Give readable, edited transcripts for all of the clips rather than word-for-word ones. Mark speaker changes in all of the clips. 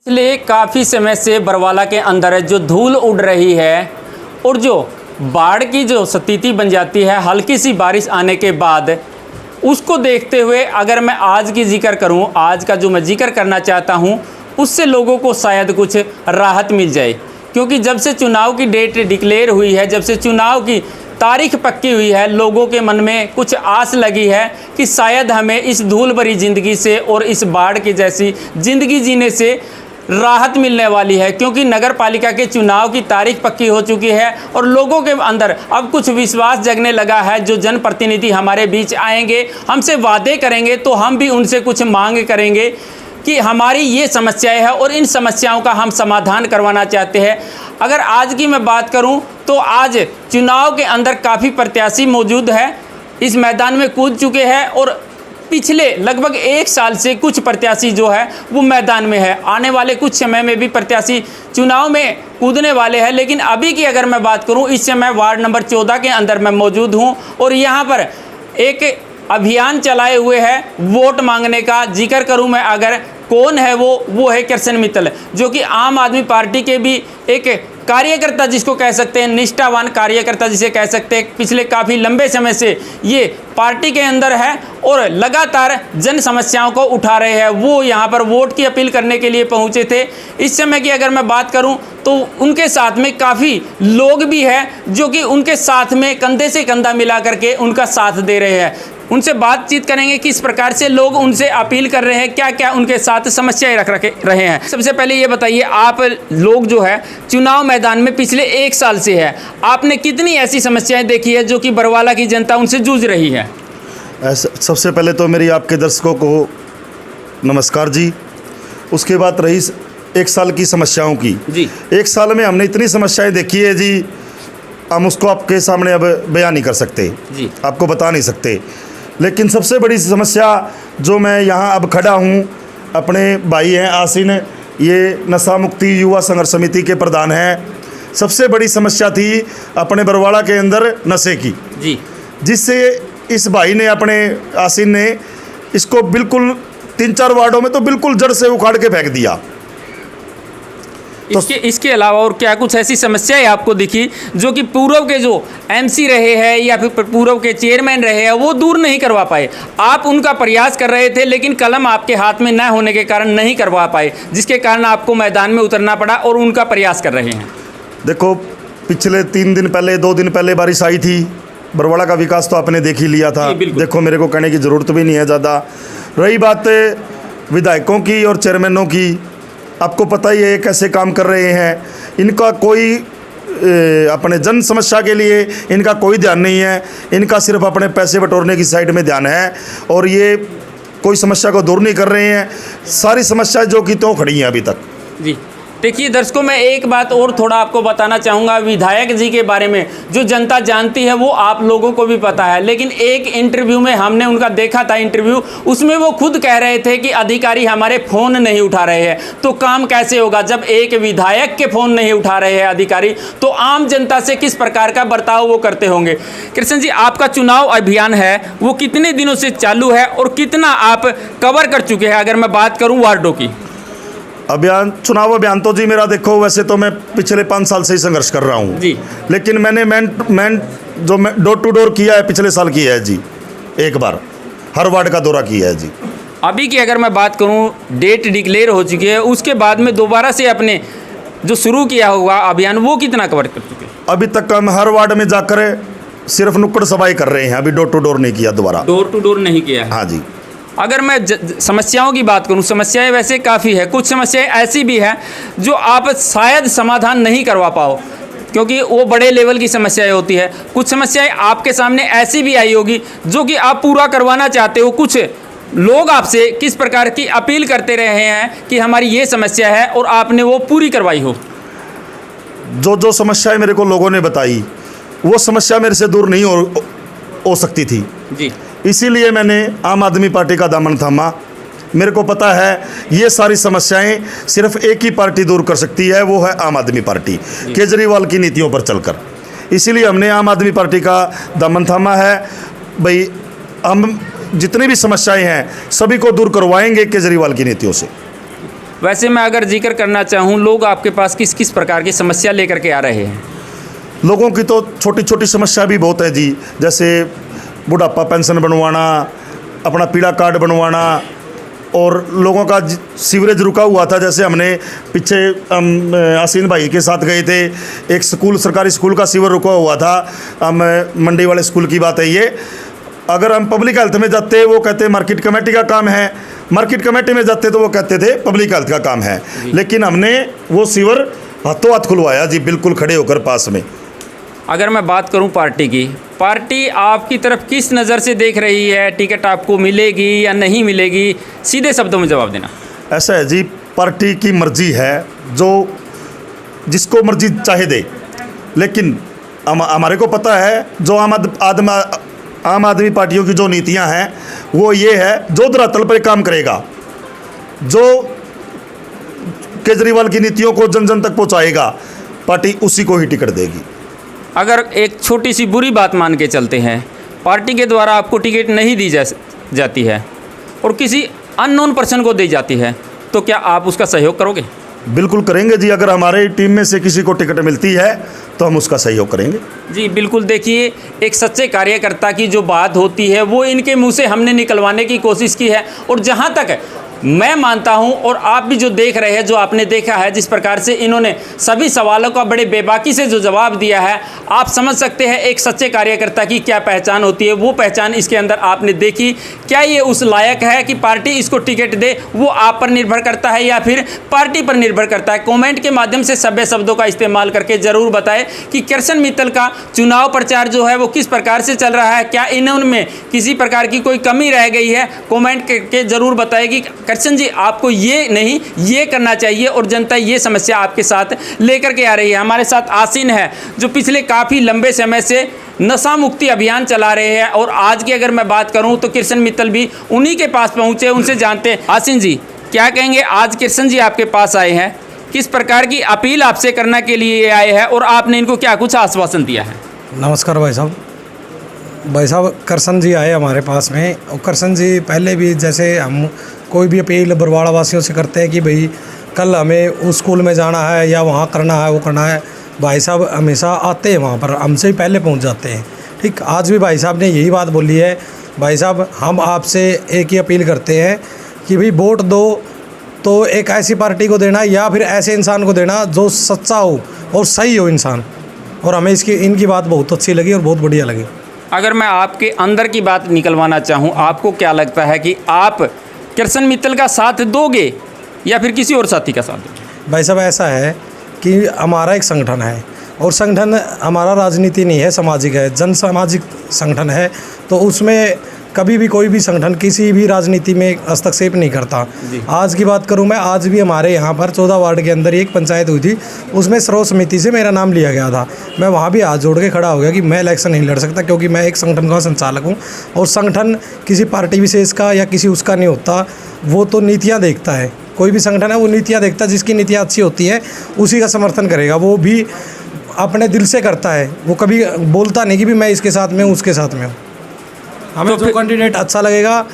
Speaker 1: पिछले काफ़ी समय से बरवाला के अंदर जो धूल उड़ रही है और जो बाढ़ की जो स्थिति बन जाती है हल्की सी बारिश आने के बाद, उसको देखते हुए अगर मैं आज की जिक्र करूं, आज का जो मैं जिक्र करना चाहता हूं, उससे लोगों को शायद कुछ राहत मिल जाए। क्योंकि जब से चुनाव की डेट डिक्लेयर हुई है, जब से चुनाव की तारीख पक्की हुई है, लोगों के मन में कुछ आस लगी है कि शायद हमें इस धूल भरी ज़िंदगी से और इस बाढ़ की जैसी ज़िंदगी जीने से राहत मिलने वाली है। क्योंकि नगर पालिका के चुनाव की तारीख पक्की हो चुकी है और लोगों के अंदर अब कुछ विश्वास जगने लगा है। जो जनप्रतिनिधि हमारे बीच आएंगे, हमसे वादे करेंगे, तो हम भी उनसे कुछ मांग करेंगे कि हमारी ये समस्याएं हैं और इन समस्याओं का हम समाधान करवाना चाहते हैं। अगर आज की मैं बात करूं तो आज चुनाव के अंदर काफ़ी प्रत्याशी मौजूद है, इस मैदान में कूद चुके हैं और पिछले लगभग 1 साल से कुछ प्रत्याशी जो है वो मैदान में है। आने वाले कुछ समय में भी प्रत्याशी चुनाव में कूदने वाले हैं। लेकिन अभी की अगर मैं बात करूं, इस समय वार्ड नंबर 14 के अंदर मैं मौजूद हूं और यहां पर एक अभियान चलाए हुए है वोट मांगने का। जिक्र करूं मैं अगर कौन है वो है कृष्ण मित्तल, जो कि आम आदमी पार्टी के भी एक कार्यकर्ता जिसको कह सकते हैं, निष्ठावान कार्यकर्ता जिसे कह सकते हैं। पिछले काफ़ी लंबे समय से ये पार्टी के अंदर है और लगातार जन समस्याओं को उठा रहे हैं। वो यहाँ पर वोट की अपील करने के लिए पहुँचे थे। इस समय की अगर मैं बात करूँ तो उनके साथ में काफ़ी लोग भी हैं जो कि उनके साथ में कंधे से कंधा मिला करके उनका साथ दे रहे हैं। उनसे बातचीत करेंगे किस प्रकार से लोग उनसे अपील कर रहे हैं, क्या क्या उनके साथ समस्याएं रख रहे हैं। सबसे पहले ये बताइए, आप लोग जो है चुनाव मैदान में पिछले 1 साल से है, आपने कितनी ऐसी समस्याएं देखी है जो कि बरवाला की जनता उनसे जूझ रही है?
Speaker 2: सबसे पहले तो मेरी आपके दर्शकों को नमस्कार जी। उसके बाद रही 1 साल की समस्याओं की
Speaker 1: जी।
Speaker 2: 1 साल में हमने इतनी समस्याएं देखी है जी, हम उसको आपके सामने अब बयान नहीं कर सकते
Speaker 1: जी, आपको
Speaker 2: बता नहीं सकते। लेकिन सबसे बड़ी समस्या जो मैं यहाँ अब खड़ा हूँ, अपने भाई हैं आसिन, ये नशा मुक्ति युवा संघर्ष समिति के प्रधान हैं। सबसे बड़ी समस्या थी अपने बरवाड़ा के अंदर नशे की
Speaker 1: जी, जिससे
Speaker 2: इस भाई ने, अपने आसिन ने, इसको बिल्कुल 3-4 वार्डों में तो बिल्कुल जड़ से उखाड़ के फेंक दिया।
Speaker 1: तो इसके अलावा और क्या कुछ ऐसी समस्याएं आपको दिखी जो कि पूर्व के जो एमसी रहे हैं या फिर पूर्व के चेयरमैन रहे हैं वो दूर नहीं करवा पाए? आप उनका प्रयास कर रहे थे लेकिन कलम आपके हाथ में न होने के कारण नहीं करवा पाए, जिसके कारण आपको मैदान में उतरना पड़ा और उनका प्रयास कर रहे हैं।
Speaker 2: देखो, पिछले 3 दिन पहले, 2 दिन पहले बारिश आई थी। बरवाड़ा का विकास तो आपने देख ही लिया था। देखो, मेरे को कहने की ज़रूरत भी नहीं है ज़्यादा। रही बात विधायकों की और चेयरमैनों की, आपको पता ही है कैसे काम कर रहे हैं। इनका कोई अपने जन समस्या के लिए इनका कोई ध्यान नहीं है। इनका सिर्फ अपने पैसे बटोरने की साइड में ध्यान है और ये कोई समस्या को दूर नहीं कर रहे हैं। सारी समस्याएं जो कि त्यों खड़ी हैं अभी तक।
Speaker 1: जी, देखिए दर्शकों, मैं एक बात और थोड़ा आपको बताना चाहूँगा विधायक जी के बारे में। जो जनता जानती है वो आप लोगों को भी पता है, लेकिन एक इंटरव्यू में हमने उनका देखा था इंटरव्यू, उसमें वो खुद कह रहे थे कि अधिकारी हमारे फ़ोन नहीं उठा रहे हैं। तो काम कैसे होगा जब एक विधायक के फ़ोन नहीं उठा रहे हैं अधिकारी, तो आम जनता से किस प्रकार का बर्ताव वो करते होंगे। कृष्ण जी, आपका चुनाव अभियान है वो कितने दिनों से चालू है और कितना आप कवर कर चुके हैं अगर मैं बात करूँ वार्डों की?
Speaker 2: चुनाव अभियान तो जी मेरा, देखो वैसे तो मैं पिछले 5 साल से ही संघर्ष कर रहा हूँ जी, लेकिन मैंने जो डोर टू डोर किया है पिछले साल किया है जी। एक बार हर वार्ड का दौरा किया है जी।
Speaker 1: अभी की अगर मैं बात करूँ, डेट डिक्लेयर हो चुकी है, उसके बाद में दोबारा से अपने जो शुरू किया हुआ अभियान वो कितना कवर कर चुके हैं?
Speaker 2: अभी तक हम हर वार्ड में जाकर सिर्फ नुक्कड़ सभाएं कर रहे हैं, अभी डोर टू डोर नहीं किया। दोबारा
Speaker 1: डोर टू डोर नहीं किया?
Speaker 2: हाँ जी।
Speaker 1: अगर मैं समस्याओं की बात करूं, समस्याएं वैसे काफ़ी है, कुछ समस्याएं ऐसी भी हैं जो आप शायद समाधान नहीं करवा पाओ क्योंकि वो बड़े लेवल की समस्याएं होती है। कुछ समस्याएं आपके सामने ऐसी भी आई होगी जो कि आप पूरा करवाना चाहते हो। कुछ लोग आपसे किस प्रकार की अपील करते रहे हैं कि हमारी ये समस्या है और आपने वो पूरी करवाई हो?
Speaker 2: जो समस्याएं मेरे को लोगों ने बताई वो समस्या मेरे से दूर नहीं हो सकती थी
Speaker 1: जी, इसीलिए
Speaker 2: मैंने आम आदमी पार्टी का दामन थामा। मेरे को पता है ये सारी समस्याएं सिर्फ एक ही पार्टी दूर कर सकती है, वो है आम आदमी पार्टी, केजरीवाल की नीतियों पर चलकर। इसीलिए हमने आम आदमी पार्टी का दामन थामा है। भाई, हम जितनी भी समस्याएं हैं सभी को दूर करवाएंगे केजरीवाल की नीतियों से।
Speaker 1: वैसे मैं अगर जिक्र करना चाहूँ, लोग आपके पास किस किस प्रकार की समस्या लेकर के आ रहे हैं?
Speaker 2: लोगों की तो छोटी छोटी समस्या भी बहुत है जी, जैसे बुढ़ापा पेंशन बनवाना, अपना पीला कार्ड बनवाना, और लोगों का सीवरेज रुका हुआ था। जैसे हमने पीछे आसीन भाई के साथ गए थे, एक स्कूल, सरकारी स्कूल का सीवर रुका हुआ था। हम मंडी वाले स्कूल की बात है ये। अगर हम पब्लिक हेल्थ में जाते वो कहते मार्केट कमेटी का काम है, मार्केट कमेटी में जाते तो वो कहते थे पब्लिक हेल्थ का काम है। लेकिन हमने वो सीवर हाथों हाथ खुलवाया जी, बिल्कुल खड़े होकर पास में।
Speaker 1: अगर मैं बात करूं पार्टी की, पार्टी आपकी तरफ किस नज़र से देख रही है? टिकट आपको मिलेगी या नहीं मिलेगी? सीधे शब्दों में जवाब देना। ऐसा
Speaker 2: है जी, पार्टी की मर्जी है, जो जिसको मर्जी चाहे दे। लेकिन हमारे को पता है जो आम आदमी पार्टियों की जो नीतियां हैं वो ये है, जो धरातल पर काम करेगा, जो केजरीवाल की नीतियों को जन जन तक पहुंचाएगा, पार्टी उसी को ही टिकट देगी।
Speaker 1: अगर एक छोटी सी बुरी बात मान के चलते हैं, पार्टी के द्वारा आपको टिकट नहीं दी जाती है और किसी अननोन पर्सन को दी जाती है, तो क्या आप उसका सहयोग करोगे?
Speaker 2: बिल्कुल करेंगे जी। अगर हमारे टीम में से किसी को टिकट मिलती है तो हम उसका सहयोग करेंगे
Speaker 1: जी। बिल्कुल, देखिए, एक सच्चे कार्यकर्ता की जो बात होती है वो इनके मुंह से हमने निकलवाने की कोशिश की है। और जहाँ तक मैं मानता हूं, और आप भी जो देख रहे हैं, जो आपने देखा है, जिस प्रकार से इन्होंने सभी सवालों का बड़े बेबाकी से जो जवाब दिया है, आप समझ सकते हैं एक सच्चे कार्यकर्ता की क्या पहचान होती है। वो पहचान इसके अंदर आपने देखी। क्या ये उस लायक है कि पार्टी इसको टिकट दे? वो आप पर निर्भर करता है या फिर पार्टी पर निर्भर करता है? कमेंट के माध्यम से सभ्य शब्दों का इस्तेमाल करके ज़रूर बताएं कि कृष्ण मित्तल का चुनाव प्रचार जो है वो किस प्रकार से चल रहा है। क्या इनमें किसी प्रकार की कोई कमी रह गई है? कमेंट करके ज़रूर बताएगी। कृष्ण जी, आपको ये नहीं, ये करना चाहिए, और जनता ये समस्या आपके साथ लेकर के आ रही है। हमारे साथ आसीन है, जो पिछले काफ़ी लंबे समय से नशा मुक्ति अभियान चला रहे हैं, और आज की अगर मैं बात करूं तो कृष्ण मित्तल भी उन्हीं के पास पहुंचे, उनसे जानते हैं। आसीन जी, क्या कहेंगे? आज कृष्ण जी आपके पास आए हैं, किस प्रकार की अपील आपसे करने के लिए आए हैं, और आपने इनको क्या कुछ आश्वासन दिया है?
Speaker 3: नमस्कार भाई साहब। कृष्ण जी आए हमारे पास में, और कृष्ण जी पहले भी, जैसे हम कोई भी अपील बरवाड़ा वासियों से करते हैं कि भाई कल हमें उस स्कूल में जाना है या वहाँ करना है, वो करना है, भाई साहब हमेशा आते हैं वहाँ पर, हमसे ही पहले पहुँच जाते हैं। ठीक, आज भी भाई साहब ने यही बात बोली है। भाई साहब, हम आपसे एक ही अपील करते हैं कि भाई वोट दो तो एक ऐसी पार्टी को देना या फिर ऐसे इंसान को देना जो सच्चा हो और सही हो इंसान। और हमें इनकी बात बहुत अच्छी लगी और बहुत बढ़िया लगी।
Speaker 1: अगर मैं आपके अंदर की बात निकलवाना चाहूँ, आपको क्या लगता है कि आप कृष्ण मित्तल का साथ दोगे या फिर किसी और साथी का साथ दोगे?
Speaker 3: भाई साहब, ऐसा है कि हमारा एक संगठन है, और संगठन हमारा राजनीति नहीं है, सामाजिक है, जन सामाजिक संगठन है। तो उसमें कभी भी कोई भी संगठन किसी भी राजनीति में हस्तक्षेप नहीं करता। आज की बात करूं मैं, आज भी हमारे यहाँ पर 14 वार्ड के अंदर एक पंचायत हुई थी, उसमें स्रोत समिति से मेरा नाम लिया गया था। मैं वहाँ भी हाथ जोड़ के खड़ा हो गया कि मैं इलेक्शन नहीं लड़ सकता, क्योंकि मैं एक संगठन का संचालक हूँ, और संगठन किसी पार्टी विशेष का या किसी उसका नहीं होता, वो तो नीतियाँ देखता है। कोई भी संगठन है वो नीतियाँ देखता है, जिसकी नीतियाँ अच्छी होती है उसी का समर्थन करेगा। वो भी अपने दिल से करता है, वो कभी बोलता नहीं कि भी मैं इसके साथ में हूँ, उसके साथ में हूँ। हमें जो कैंडिडेट अच्छा लगेगा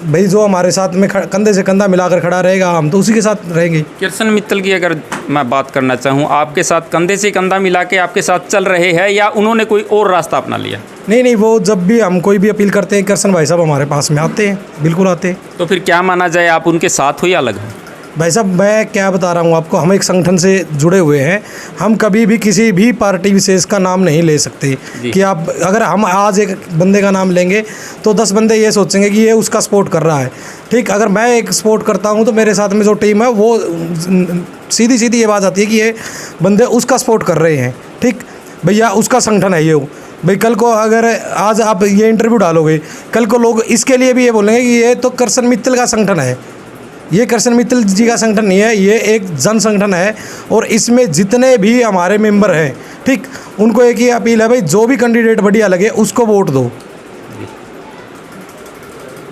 Speaker 3: भाई, जो हमारे साथ में कंधे से कंधा मिलाकर खड़ा रहेगा, हम तो उसी के साथ रहेंगे।
Speaker 1: कृष्ण मित्तल की अगर मैं बात करना चाहूँ, आपके साथ कंधे से कंधा मिला के आपके साथ चल रहे हैं या उन्होंने कोई और रास्ता अपना लिया?
Speaker 3: नहीं, वो जब भी हम कोई भी अपील करते हैं, कृष्ण भाई साहब हमारे पास में आते हैं, बिल्कुल आते हैं।
Speaker 1: तो फिर क्या माना जाए, आप उनके साथ हो या अलग हो?
Speaker 3: भाई साहब, मैं क्या बता रहा हूँ आपको, हम एक संगठन से जुड़े हुए हैं। हम कभी भी किसी भी पार्टी विशेष का नाम नहीं ले सकते कि आप, अगर हम आज एक बंदे का नाम लेंगे तो 10 बंदे ये सोचेंगे कि ये उसका सपोर्ट कर रहा है। ठीक, अगर मैं एक सपोर्ट करता हूँ तो मेरे साथ में जो टीम है वो सीधी ये बात आती है कि ये बंदे उसका सपोर्ट कर रहे हैं। ठीक भैया, उसका संगठन है ये भाई। कल को अगर आज आप ये इंटरव्यू डालोगे, कल को लोग इसके लिए भी ये बोलेंगे कि ये तो कृष्ण मित्तल का संगठन है। ये कृष्ण मित्तल जी का संगठन नहीं है, ये एक जन संगठन है, और इसमें जितने भी हमारे मेंबर हैं, ठीक, उनको एक ही अपील है भाई, जो भी कैंडिडेट बढ़िया लगे उसको वोट दो।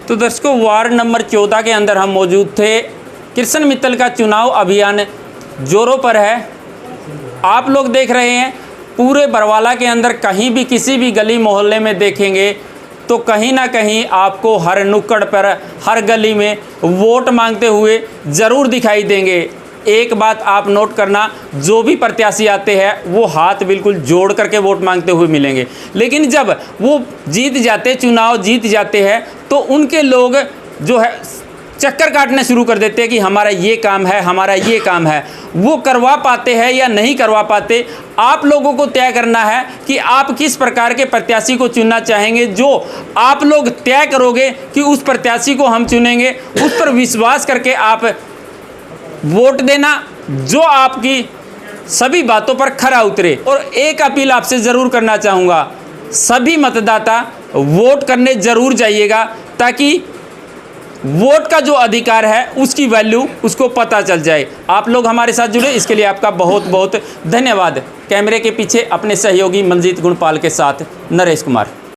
Speaker 1: तो दर्शकों, वार्ड नंबर 14 के अंदर हम मौजूद थे। कृष्ण मित्तल का चुनाव अभियान जोरों पर है। आप लोग देख रहे हैं, पूरे बरवाला के अंदर कहीं भी किसी भी गली मोहल्ले में देखेंगे तो कहीं ना कहीं आपको हर नुक्कड़ पर, हर गली में वोट मांगते हुए ज़रूर दिखाई देंगे। एक बात आप नोट करना, जो भी प्रत्याशी आते हैं वो हाथ बिल्कुल जोड़ करके वोट मांगते हुए मिलेंगे, लेकिन जब वो जीत जाते, चुनाव जीत जाते हैं, तो उनके लोग जो है चक्कर काटने शुरू कर देते हैं कि हमारा ये काम है, हमारा ये काम है। वो करवा पाते हैं या नहीं करवा पाते, आप लोगों को तय करना है कि आप किस प्रकार के प्रत्याशी को चुनना चाहेंगे। जो आप लोग तय करोगे कि उस प्रत्याशी को हम चुनेंगे, उस पर विश्वास करके आप वोट देना, जो आपकी सभी बातों पर खरा उतरे। और एक अपील आपसे ज़रूर करना चाहूँगा, सभी मतदाता वोट करने ज़रूर जाइएगा, ताकि वोट का जो अधिकार है उसकी वैल्यू उसको पता चल जाए। आप लोग हमारे साथ जुड़े, इसके लिए आपका बहुत बहुत धन्यवाद। कैमरे के पीछे अपने सहयोगी मंजीत गुणपाल के साथ नरेश कुमार।